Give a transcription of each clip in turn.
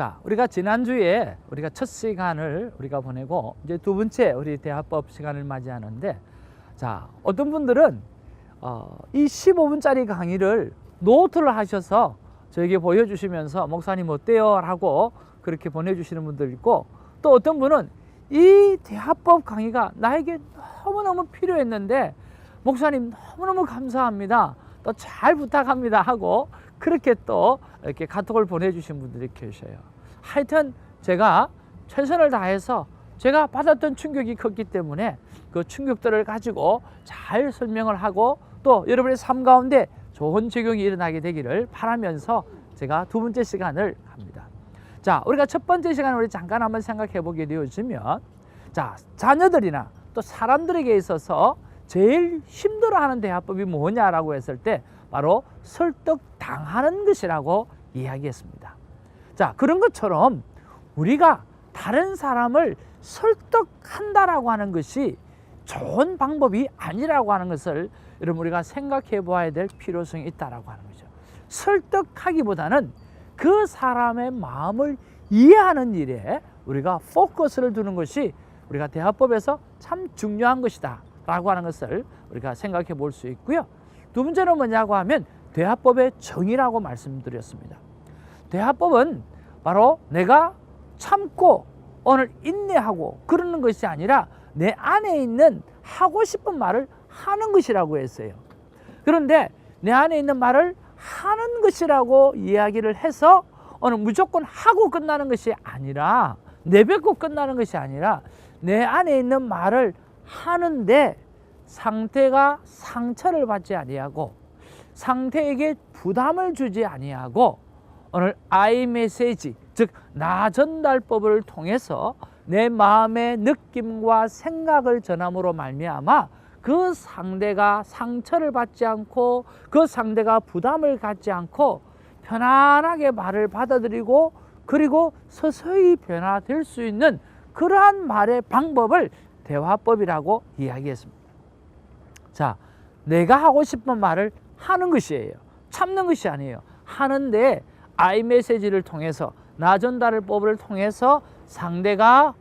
자, 우리가 지난주에 우리가 첫 시간을 우리가 보내고 이제 두 번째 우리 대화법 시간을 맞이하는데, 자, 어떤 분들은 이 15분짜리 강의를 노트를 하셔서 저에게 보여주시면서 목사님 어때요? 라고 그렇게 보내주시는 분들 있고, 또 어떤 분은 이 대화법 강의가 나에게 너무너무 필요했는데 목사님 너무너무 감사합니다, 또 잘 부탁합니다 하고 그렇게 또 이렇게 카톡을 보내주신 분들이 계셔요. 하여튼 제가 최선을 다해서 제가 받았던 충격이 컸기 때문에 그 충격들을 가지고 잘 설명을 하고 또 여러분의 삶 가운데 좋은 적용이 일어나게 되기를 바라면서 제가 두 번째 시간을 합니다. 자, 우리가 첫 번째 시간을 우리 잠깐 한번 생각해 보게 되어지면, 자, 자녀들이나 또 사람들에게 있어서 제일 힘들어하는 대화법이 뭐냐라고 했을 때 바로 설득당하는 것이라고 이야기했습니다. 자, 그런 것처럼 우리가 다른 사람을 설득한다라고 하는 것이 좋은 방법이 아니라고 하는 것을 여러분 우리가 생각해 보아야 될 필요성이 있다라고 하는 거죠. 설득하기보다는 그 사람의 마음을 이해하는 일에 우리가 포커스를 두는 것이 우리가 대화법에서 참 중요한 것이다 라고 하는 것을 우리가 생각해 볼 수 있고요. 두 번째는 뭐냐고 하면 대화법의 정의라고 말씀드렸습니다. 대화법은 바로 내가 참고 오늘 인내하고 그러는 것이 아니라 내 안에 있는 하고 싶은 말을 하는 것이라고 했어요. 그런데 내 안에 있는 말을 하는 것이라고 이야기를 해서 오늘 무조건 하고 끝나는 것이 아니라, 내뱉고 끝나는 것이 아니라 내 안에 있는 말을 하는데 상대가 상처를 받지 아니하고 상대에게 부담을 주지 아니하고 오늘 아이메시지, 즉 나 전달법을 통해서 내 마음의 느낌과 생각을 전함으로 말미암아 그 상대가 상처를 받지 않고 그 상대가 부담을 갖지 않고 편안하게 말을 받아들이고 그리고 서서히 변화될 수 있는 그러한 말의 방법을 대화법이라고 이야기했습니다. 자, 내가 하고 싶은 말을 하는 것이에요. 참는 것이 아니에요. 하는데 아이메시지를 통해서 나 전달법을 통해서 상대가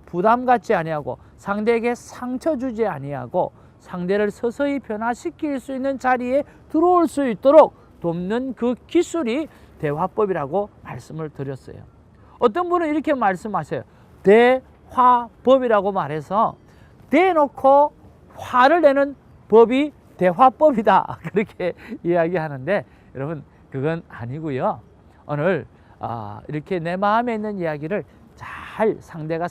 부담 갖지 아니하고 상대에게 상처 주지 아니하고 상대를 서서히 변화시킬 수 있는 자리에 들어올 수 있도록 돕는 그 기술이 대화법이라고 말씀을 드렸어요. 어떤 분은 이렇게 말씀하세요. 대화법이라고 말해서 대놓고 화를 내는 법이 대화법이다 그렇게 이야기하는데, 여러분 그건 아니고요. 오늘 이렇게 내 마음에 있는 이야기를 잘 상대에게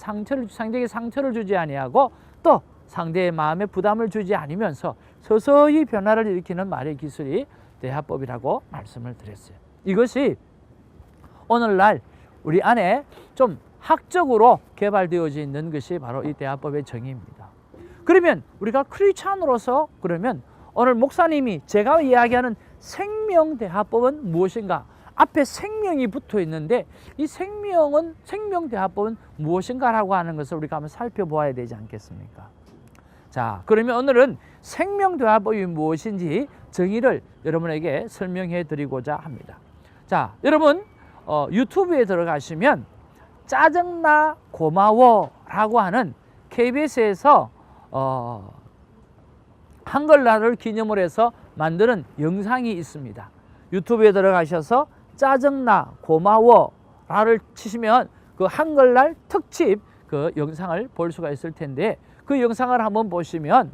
상처를 주지 아니하고 또 상대의 마음에 부담을 주지 않으면서 서서히 변화를 일으키는 말의 기술이 대화법이라고 말씀을 드렸어요. 이것이 오늘날 우리 안에 좀 학적으로 개발되어져 있는 것이 바로 이 대화법의 정의입니다. 그러면 우리가 크리스찬으로서 그러면 오늘 목사님이 제가 이야기하는 생명대화법은 무엇인가? 앞에 생명이 붙어 있는데 이 생명대화법은 무엇인가라고 하는 것을 우리가 한번 살펴보아야 되지 않겠습니까? 자, 그러면 오늘은 생명대화법이 무엇인지 정의를 여러분에게 설명해 드리고자 합니다. 자, 여러분 유튜브에 들어가시면 짜증나 고마워 라고 하는 KBS에서 한글날을 기념을 해서 만드는 영상이 있습니다. 유튜브에 들어가셔서 짜증나 고마워 라를 치시면 그 한글날 특집 그 영상을 볼 수가 있을 텐데, 그 영상을 한번 보시면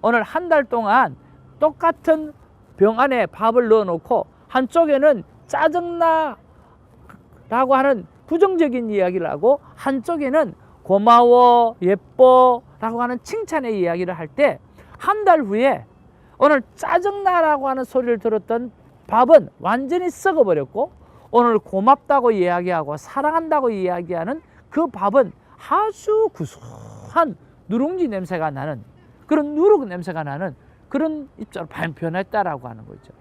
오늘 한 달 동안 똑같은 병 안에 밥을 넣어 놓고 한쪽에는 짜증나 라고 하는 부정적인 이야기를 하고 한쪽에는 고마워 예뻐 라고 하는 칭찬의 이야기를 할 때 한 달 후에 오늘 짜증나라고 하는 소리를 들었던 밥은 완전히 썩어버렸고 오늘 고맙다고 이야기하고 사랑한다고 이야기하는 그 밥은 아주 구수한 누룽지 냄새가 나는 그런 누룩 냄새가 나는 그런 입자로 변했다라고 하는 거죠.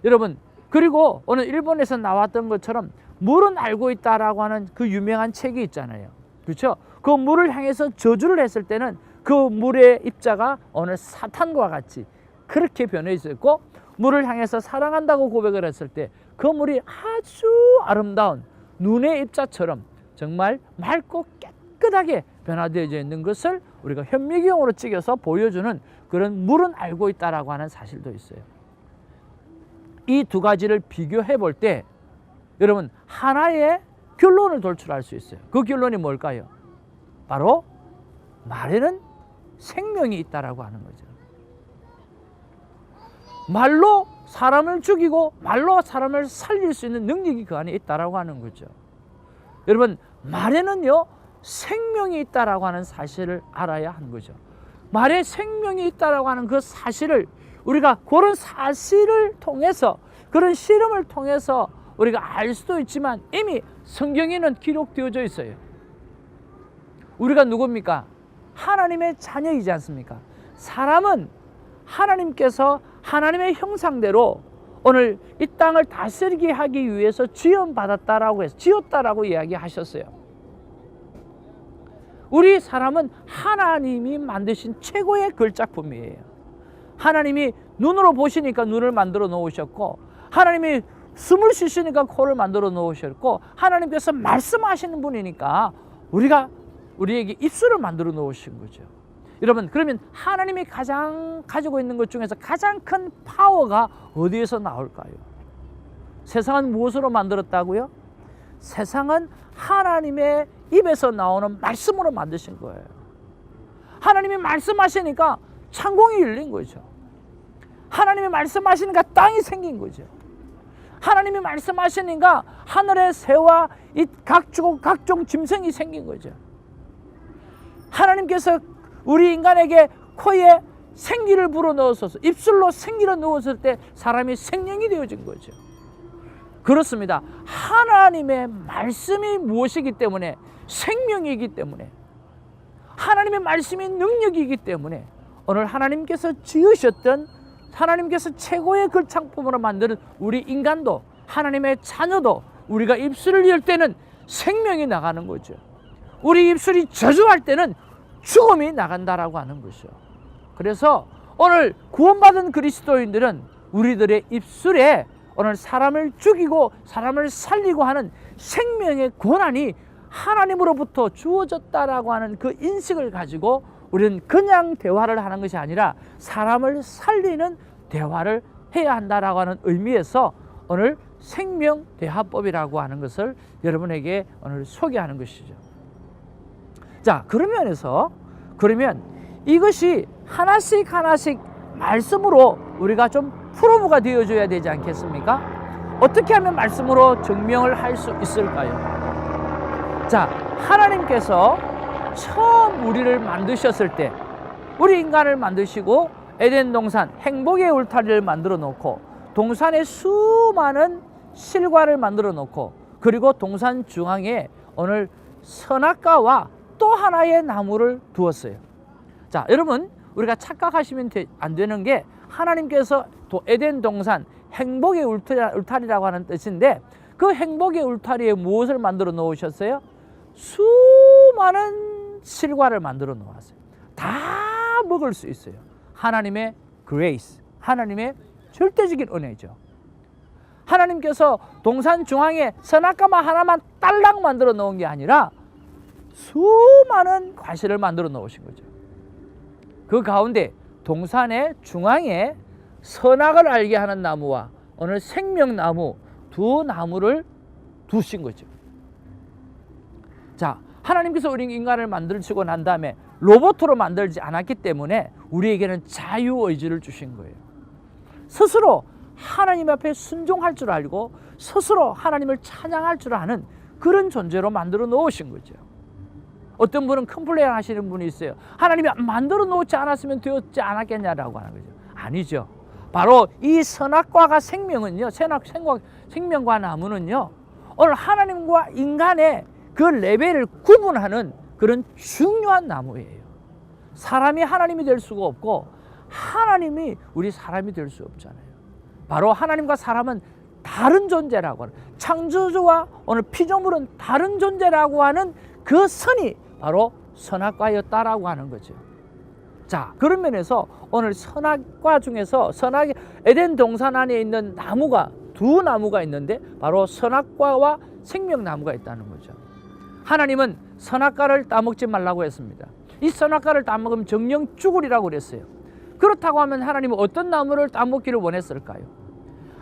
여러분, 그리고 오늘 일본에서 나왔던 것처럼 물은 알고 있다라고 하는 그 유명한 책이 있잖아요. 그렇죠? 그 물을 향해서 저주를 했을 때는 그 물의 입자가 오늘 사탄과 같이 그렇게 변해 있었고, 물을 향해서 사랑한다고 고백을 했을 때 그 물이 아주 아름다운 눈의 입자처럼 정말 맑고 깨끗하게 변화되어져 있는 것을 우리가 현미경으로 찍어서 보여주는 그런 물은 알고 있다라고 하는 사실도 있어요. 이 두 가지를 비교해 볼 때 여러분 하나의 결론을 도출할 수 있어요. 그 결론이 뭘까요? 바로 말에는 생명이 있다라고 하는 거죠. 말로 사람을 죽이고 말로 사람을 살릴 수 있는 능력이 그 안에 있다라고 하는 거죠. 여러분 말에는요 생명이 있다라고 하는 사실을 알아야 하는 거죠. 말에 생명이 있다라고 하는 그 사실을 우리가 그런 사실을 통해서 그런 실험을 통해서 우리가 알 수도 있지만 이미 성경에는 기록되어져 있어요. 우리가 누굽니까? 하나님의 자녀이지 않습니까? 사람은 하나님께서 하나님의 형상대로 오늘 이 땅을 다스리게 하기 위해서 지음받았다라고 해서 지었다라고 이야기하셨어요. 우리 사람은 하나님이 만드신 최고의 걸작품이에요. 하나님이 눈으로 보시니까 눈을 만들어 놓으셨고 하나님이 숨을 쉬시니까 코를 만들어 놓으셨고 하나님께서 말씀하시는 분이니까 우리에게 입술을 만들어 놓으신 거죠. 여러분 그러면 하나님이 가장 가지고 있는 것 중에서 가장 큰 파워가 어디에서 나올까요? 세상은 무엇으로 만들었다고요? 세상은 하나님의 입에서 나오는 말씀으로 만드신 거예요. 하나님이 말씀하시니까 창공이 열린 거죠. 하나님이 말씀하시니까 땅이 생긴 거죠. 하나님이 말씀하시니까 하늘의 새와 이 각종 짐승이 생긴 거죠. 하나님께서 우리 인간에게 코에 생기를 불어넣어서 입술로 생기를 넣었을 때 사람이 생명이 되어진 거죠. 그렇습니다. 하나님의 말씀이 무엇이기 때문에 생명이기 때문에 하나님의 말씀이 능력이기 때문에 오늘 하나님께서 지으셨던 하나님께서 최고의 걸작품으로 만드는 우리 인간도 하나님의 자녀도 우리가 입술을 열 때는 생명이 나가는 거죠. 우리 입술이 저주할 때는 죽음이 나간다라고 하는 것이죠. 그래서 오늘 구원받은 그리스도인들은 우리들의 입술에 오늘 사람을 죽이고 사람을 살리고 하는 생명의 권한이 하나님으로부터 주어졌다라고 하는 그 인식을 가지고 우리는 그냥 대화를 하는 것이 아니라 사람을 살리는 대화를 해야 한다라고 하는 의미에서 오늘 생명대화법이라고 하는 것을 여러분에게 오늘 소개하는 것이죠. 자, 그러면 이것이 하나씩 말씀으로 우리가 좀 프로브가 되어줘야 되지 않겠습니까? 어떻게 하면 말씀으로 증명을 할 수 있을까요? 자, 하나님께서 처음 우리를 만드셨을 때 우리 인간을 만드시고 에덴 동산 행복의 울타리를 만들어 놓고 동산에 수많은 실과를 만들어 놓고 그리고 동산 중앙에 오늘 선악과와 또 하나의 나무를 두었어요. 자, 여러분 우리가 착각하시면 안 되는 게 하나님께서 에덴 동산 행복의 울타리라고 하는 뜻인데 그 행복의 울타리에 무엇을 만들어 놓으셨어요? 수많은 실과를 만들어 놓았어요. 다 먹을 수 있어요. 하나님의 그레이스, 하나님의 절대적인 은혜죠. 하나님께서 동산 중앙에 선악과만 하나만 딸랑 만들어 놓은 게 아니라 수많은 과실을 만들어 놓으신 거죠. 그 가운데 동산의 중앙에 선악을 알게 하는 나무와 오늘 생명나무 두 나무를 두신 거죠. 자, 하나님께서 우리 인간을 만드시고 난 다음에 로봇으로 만들지 않았기 때문에 우리에게는 자유의지를 주신 거예요. 스스로 하나님 앞에 순종할 줄 알고 스스로 하나님을 찬양할 줄 아는 그런 존재로 만들어 놓으신 거죠. 어떤 분은 컴플레인 하시는 분이 있어요. 하나님이 만들어 놓지 않았으면 되었지 않았겠냐라고 하는 거죠. 아니죠. 바로 이 선악과가 생명은요, 생명과 나무는요, 오늘 하나님과 인간의 그 레벨을 구분하는 그런 중요한 나무예요. 사람이 하나님이 될 수가 없고 하나님이 우리 사람이 될 수 없잖아요. 바로 하나님과 사람은 다른 존재라고 하는, 창조주와 오늘 피조물은 다른 존재라고 하는 그 선이 바로 선악과였다라고 하는 거죠. 자, 그런 면에서 오늘 선악과 중에서 에덴 동산 안에 있는 나무가 두 나무가 있는데 바로 선악과와 생명나무가 있다는 거죠. 하나님은 선악과를 따먹지 말라고 했습니다. 이 선악과를 따먹으면 정령 죽으리라고 그랬어요. 그렇다고 하면 하나님은 어떤 나무를 따먹기를 원했을까요?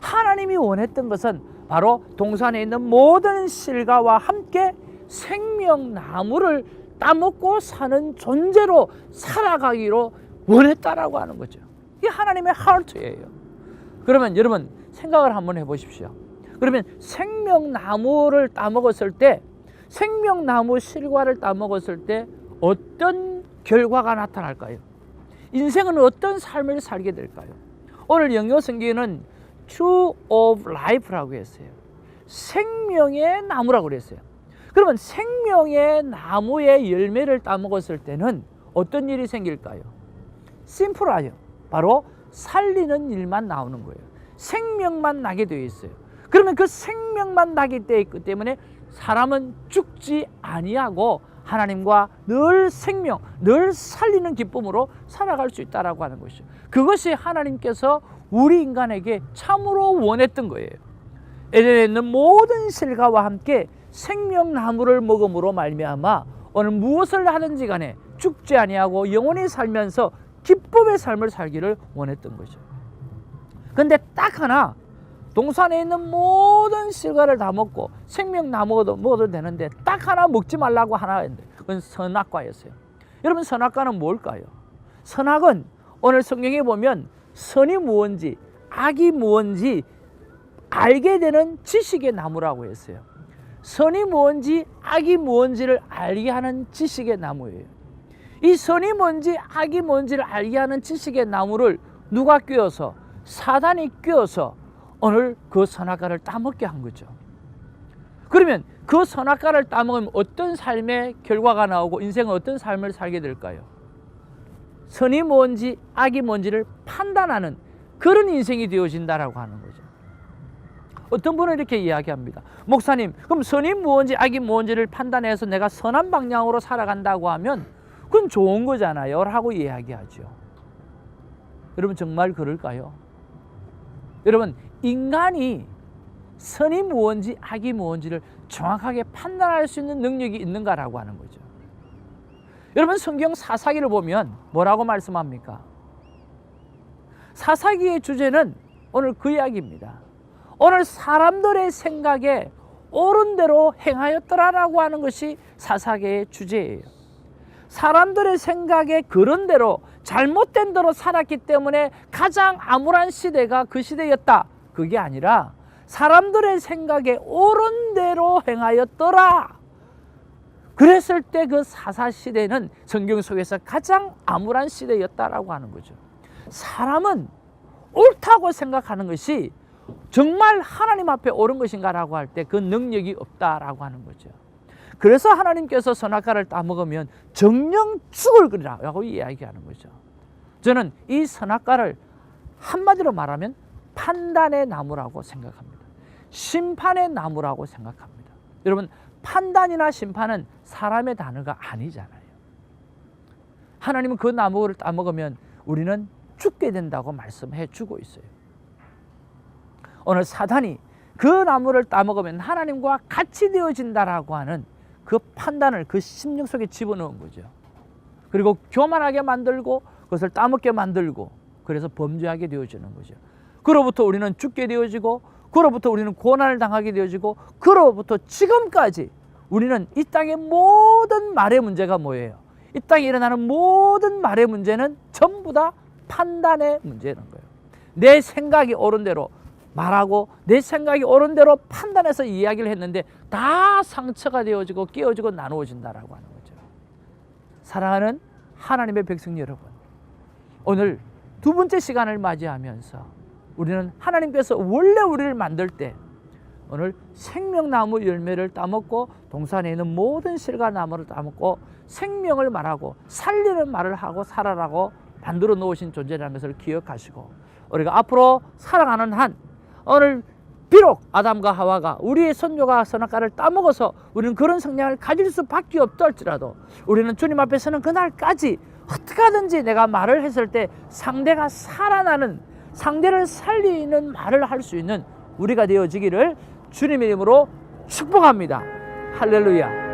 하나님이 원했던 것은 바로 동산에 있는 모든 실과와 함께 생명나무를 따먹고 사는 존재로 살아가기로 원했다라고 하는 거죠. 이게 하나님의 하트예요. 그러면 여러분 생각을 한번 해보십시오. 그러면 생명나무를 따먹었을 때, 생명나무 실과를 따먹었을 때 어떤 결과가 나타날까요? 인생은 어떤 삶을 살게 될까요? 오늘 영어 성경에는 Tree of Life라고 했어요. 생명의 나무라고 그랬어요. 그러면 생명의 나무의 열매를 따먹었을 때는 어떤 일이 생길까요? 심플하죠. 바로 살리는 일만 나오는 거예요. 생명만 나게 되어 있어요. 그러면 그 생명만 나기 때문에 사람은 죽지 아니하고 하나님과 늘 생명, 늘 살리는 기쁨으로 살아갈 수 있다라고 하는 것이죠. 그것이 하나님께서 우리 인간에게 참으로 원했던 거예요. 에덴에 있는 모든 실과와 함께 생명나무를 먹음으로 말미암아 오늘 무엇을 하든지 간에 죽지 아니하고 영원히 살면서 기쁨의 삶을 살기를 원했던 거죠. 그런데 딱 하나, 동산에 있는 모든 실과를 다 먹고 생명나무도 먹어도 되는데 딱 하나 먹지 말라고 하나 했는데 그건 선악과였어요. 여러분 선악과는 뭘까요? 선악은 오늘 성경에 보면 선이 무엇인지 악이 무엇인지 알게 되는 지식의 나무라고 했어요. 선이 무엇인지 악이 무엇인지를 알게 하는 지식의 나무예요. 이 선이 뭔지 악이 뭔지를 알게 하는 지식의 나무를 누가 꿰어서, 사단이 꿰어서 오늘 그 선악과를 따먹게 한 거죠. 그러면 그 선악과를 따먹으면 어떤 삶의 결과가 나오고 인생은 어떤 삶을 살게 될까요? 선이 뭔지 악이 뭔지를 판단하는 그런 인생이 되어진다라고 하는 거죠. 어떤 분은 이렇게 이야기합니다. 목사님, 그럼 선이 무엇인지 악이 무엇인지를 판단해서 내가 선한 방향으로 살아간다고 하면 그건 좋은 거잖아요 라고 이야기하죠. 여러분 정말 그럴까요? 여러분 인간이 선이 무엇인지 악이 무엇인지를 정확하게 판단할 수 있는 능력이 있는가라고 하는 거죠. 여러분 성경 사사기를 보면 뭐라고 말씀합니까? 사사기의 주제는 오늘 그 이야기입니다. 오늘 사람들의 생각에 옳은 대로 행하였더라라고 하는 것이 사사기의 주제예요. 사람들의 생각에 그런 대로 잘못된 대로 살았기 때문에 가장 암울한 시대가 그 시대였다. 그게 아니라 사람들의 생각에 옳은 대로 행하였더라. 그랬을 때 그 사사시대는 성경 속에서 가장 암울한 시대였다라고 하는 거죠. 사람은 옳다고 생각하는 것이 정말 하나님 앞에 옳은 것인가라고 할 때 그 능력이 없다라고 하는 거죠. 그래서 하나님께서 선악과를 따먹으면 정령 죽을 거라고 이야기하는 거죠. 저는 이 선악과를 한마디로 말하면 판단의 나무라고 생각합니다. 심판의 나무라고 생각합니다. 여러분 판단이나 심판은 사람의 단어가 아니잖아요. 하나님은 그 나무를 따먹으면 우리는 죽게 된다고 말씀해 주고 있어요. 오늘 사단이 그 나무를 따먹으면 하나님과 같이 되어진다라고 하는 그 판단을 그 심령 속에 집어넣은 거죠. 그리고 교만하게 만들고 그것을 따먹게 만들고 그래서 범죄하게 되어지는 거죠. 그로부터 우리는 죽게 되어지고 그로부터 우리는 고난을 당하게 되어지고 그로부터 지금까지 우리는 이 땅의 모든 말의 문제가 뭐예요? 이 땅에 일어나는 모든 말의 문제는 전부 다 판단의 문제인 거예요. 내 생각이 옳은 대로 말하고 내 생각이 옳은 대로 판단해서 이야기를 했는데 다 상처가 되어지고 깨어지고 나누어진다라고 하는 거죠. 사랑하는 하나님의 백성 여러분, 오늘 두 번째 시간을 맞이하면서 우리는 하나님께서 원래 우리를 만들 때 오늘 생명나무 열매를 따먹고 동산에 있는 모든 실과 나무를 따먹고 생명을 말하고 살리는 말을 하고 살아라고 만들어 놓으신 존재라는 것을 기억하시고 우리가 앞으로 살아가는 한 오늘 비록 아담과 하와가 우리의 선조가 선악과를 따먹어서 우리는 그런 성향을 가질 수밖에 없다 할지라도 우리는 주님 앞에 서는 그날까지 어떻게 하든지 내가 말을 했을 때 상대가 살아나는 상대를 살리는 말을 할 수 있는 우리가 되어지기를 주님의 이름으로 축복합니다. 할렐루야.